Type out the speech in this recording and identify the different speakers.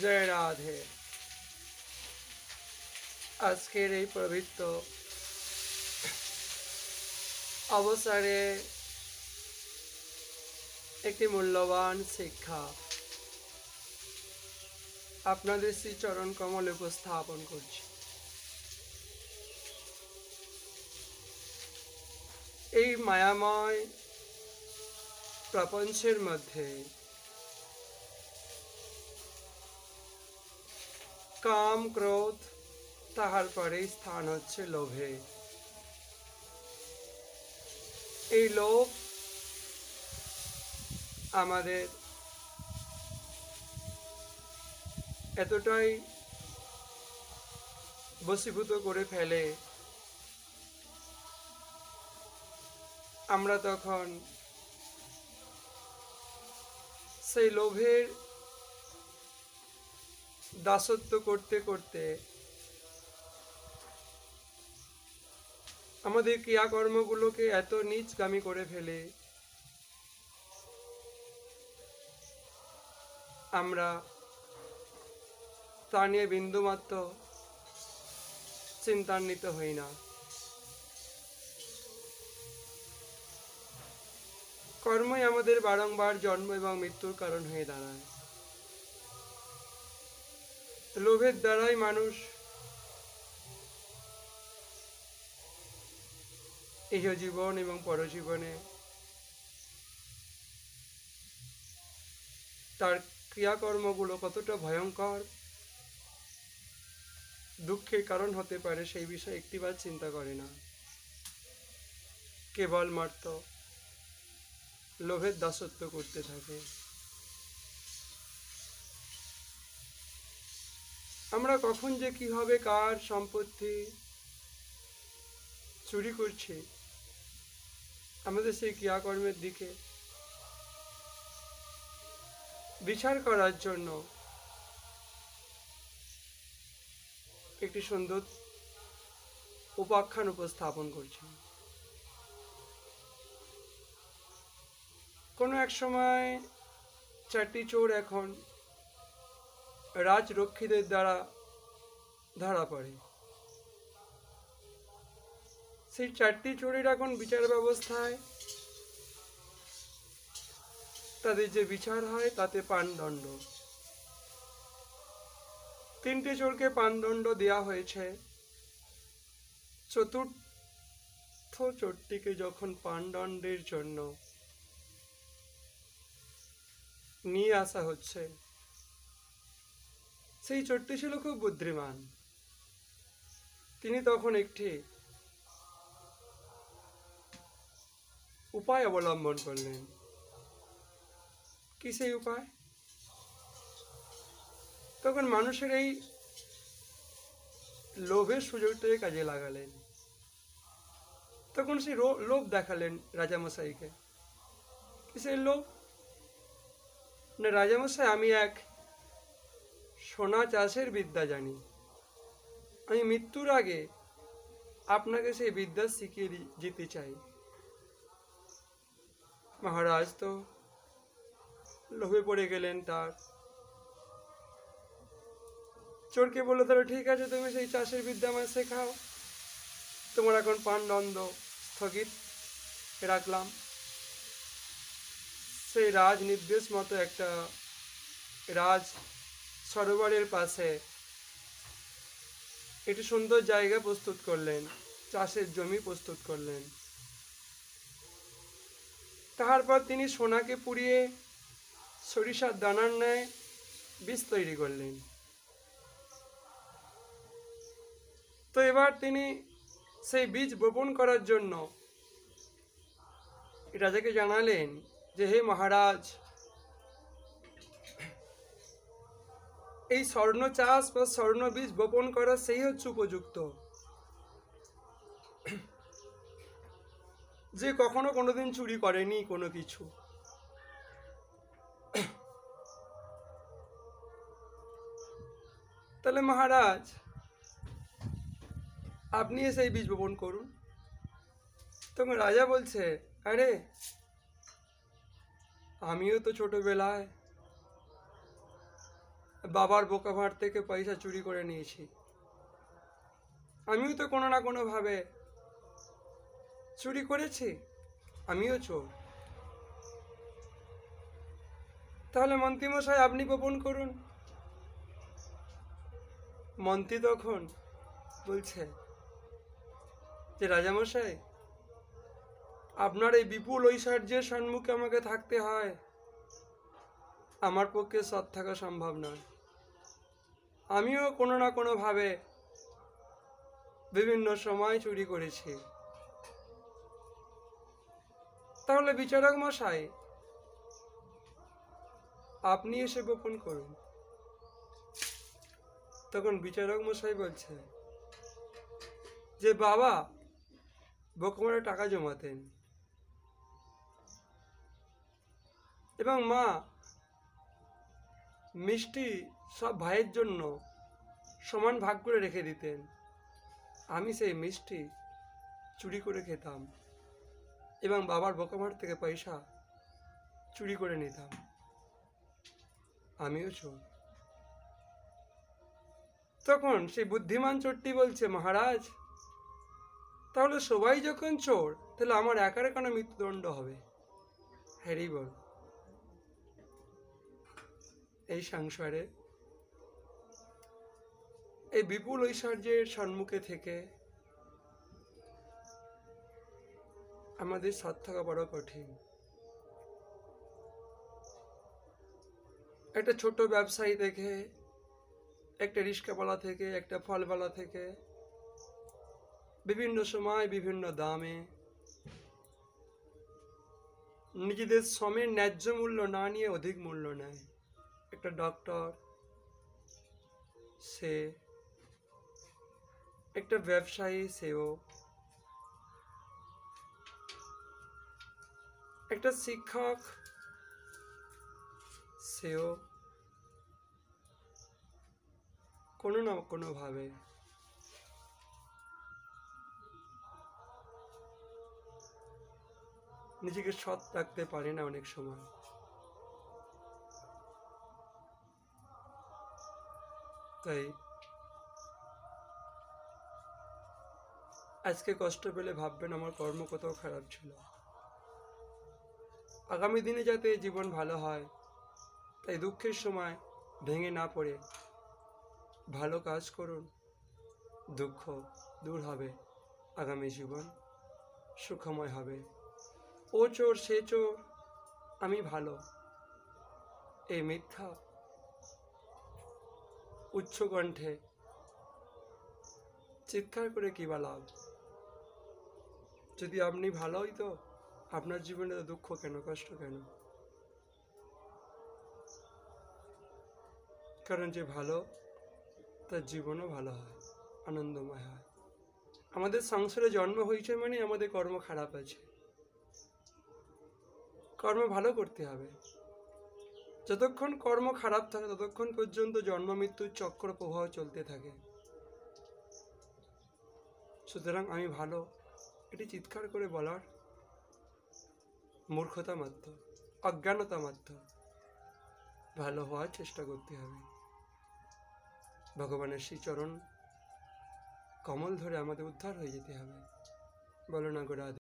Speaker 1: जय राधे। আজকের এই পবিত্র অবসরে একটি মূল্যবান শিক্ষা আপনাদের শ্রীচরণ কমলে উপস্থাপন করছি। এই মায়াময় প্রপঞ্চের মধ্যে কাম ক্রোধ, তাহার পরে স্থান হচ্ছে লোভে। এই লোভ আমাদের এতটাই বশীভূত করে ফেলে, আমরা তখন সেই লোভের দাসত্ব করতে করতে আমাদের ক্রিয়াকর্মগুলোকে এত নীচগামী করে ফেলে, আমরা তা নিয়ে বিন্দুমাত্র চিন্তান্বিত হই না। কর্মই আমাদের বারংবার জন্ম এবং মৃত্যুর কারণ হয়ে দাঁড়ায়। লোভের দ্বারাই মানুষ ইহ জীবন এবং পরজীবনে তার ক্রিয়াকর্মগুলো কতটা ভয়ঙ্কর দুঃখের কারণ হতে পারে সেই বিষয়ে একটিবার চিন্তা করে না, কেবলমাত্র লোভের দাসত্ব করতে থাকে। আমরা কখন যে কিভাবে কার সম্পত্তি চুরি করছি, আমাদের সেই ক্রিয়াকর্মের দিকে বিচার করার জন্য একটি সুন্দর উপাখ্যান উপস্থাপন করছি। কোনো এক সময় চারটি চোর এখন রাজরক্ষীদের দ্বারা ধরা পড়ে। সেই চারটি চোরের এখন বিচার ব্যবস্থায় তাদের যে বিচার হয় তাতে প্রাণদণ্ড। তিনটে চোরকে প্রাণদণ্ড দেওয়া হয়েছে। চতুর্থ চোরটিকে যখন প্রাণদণ্ডের জন্য নিয়ে আসা হচ্ছে, সেই চোরটি ছিল খুব বুদ্ধিমান। তিনি তখন একটি উপায় অবলম্বন করলেন। কি সেই উপায়? তখন মানুষের এই লোভের সুযোগটাকে কাজে লাগালেন। তখন সেই লোভ দেখালেন রাজামশাইকে। কি সেই লোভ? না, রাজামশাই, আমি এক সোনা চাষের বিদ্যা জানি। আমি মৃত্যুর আগে আপনাকে সেই বিদ্যা শিখিয়ে যেতে চাই। মহারাজ তো লোভে পড়ে গেলেন। তার চোরকে বললো, তাহলে ঠিক আছে, তুমি সেই চাষের বিদ্যা আমায় শেখাও। তোমার এখন প্রাণদণ্ড স্থগিত রাখলাম। সেই রাজ নির্দেশ মতো একটা রাজ সরোবরের পাশে একটি সুন্দর জায়গা প্রস্তুত করলেন, চাষের জমি প্রস্তুত করলেন। তারপর তিনি সোনাকে পুড়িয়ে সরিষার দানার ন্যায় বীজ তৈরি করলেন। তো এবার তিনি সেই বীজ বপন করার জন্য রাজাকে জানালেন যে, হে মহারাজ, এই স্বর্ণ চাষ বা স্বর্ণ বীজ বপন করা সেই হচ্ছে উপযুক্ত, যে কখনো কোনোদিন চুরি করেনি কোনো কিছু। তাহলে মহারাজ, আপনি সেই বীজ বপন করুন। তখন রাজা বলছে, আরে আমিও তো ছোটবেলায় বাবার বোকা ভাঁড় থেকে পয়সা চুরি করে নিয়েছি। আমিও তো কোনো না কোনোভাবে চুরি করেছি, আমিও চোর। তাহলে মন্ত্রীমশাই আপনি গোপন করুন। মন্ত্রী তখন বলছে যে রাজামশাই, আপনার এই বিপুল ঐশ্বর্যের সম্মুখে আমাকে থাকতে হয়, আমার পক্ষে সৎ থাকা সম্ভব নয়। আমিও কোনো না কোনোভাবে বিভিন্ন সময় চুরি করেছি। তাহলে বিচারক মশাই, আপনি এসে গোপন করুন। তখন বিচারক মশাই বলছে যে বাবা বোকমারে টাকা জমাতেন এবং মা মিষ্টি সব ভাইয়ের জন্য সমান ভাগ করে রেখে দিতেন। আমি সেই মিষ্টি চুরি করে খেতাম এবং বাবার বোকামার থেকে পয়সা চুরি করে নিতাম। আমিও চোর। তখন সেই বুদ্ধিমান চোরটি বলছে, মহারাজ, তাহলে সবাই যখন চোর, তাহলে আমার একার কেন মৃত্যুদণ্ড হবে? হ্যারি বল। এই সংসারে এই বিপুল ঐশ্বর্যের সম্মুখে থেকে আমাদের সৎ থাকা বড় কঠিন। একটা ছোট ব্যবসায়ী থেকে, একটা রিক্সাওয়ালা থেকে, একটা ফলওয়ালা থেকে বিভিন্ন সময় বিভিন্ন দামে নিজেদের শ্রমের ন্যায্য মূল্য না নিয়ে অধিক মূল্য নেয়। একটা ডক্টর, সে একটা ব্যবসায়ী, সেও একটা শিক্ষক, সেও কোনো না কোনোভাবে নিজেকে সৎ রাখতে পারে না অনেক সময়। তাই আজকে কষ্ট পেলে ভাববেন আমার কর্ম কোথাও খারাপ ছিল। আগামী দিনে যাতে জীবন ভালো হয়, তাই দুঃখের সময় ভেঙে না পড়ে ভালো কাজ করুন, দুঃখ দূর হবে, আগামী জীবন সুখময় হবে। ও চোর, সে চোর, আমি ভালো, এই মিথ্যা উচ্চ কণ্ঠে চিৎকার করে কি বা লাভ? যদি আপনি ভালোই, তো আপনার জীবনে তো দুঃখ কেন, কষ্ট কেন? কারণ যে ভালো, তার জীবনও ভালো হয়, আনন্দময় হয়। আমাদের সংসারে জন্ম হয়েছে মানে আমাদের কর্ম খারাপ আছে, কর্ম ভালো করতে হবে। যতক্ষণ কর্ম খারাপ থাকে ততক্ষণ পর্যন্ত জন্ম মৃত্যুর চক্র প্রবাহ চলতে থাকে। সুতরাং আমি ভালো, এটি চিৎকার করে বলার মূর্খতা মাত্র, অজ্ঞানতা মাত্র। ভালো হওয়ার চেষ্টা করতে হবে। ভগবানের শ্রীচরণ কমল ধরে আমাদের উদ্ধার হয়ে যেতে হবে। বলো না গো রাধে।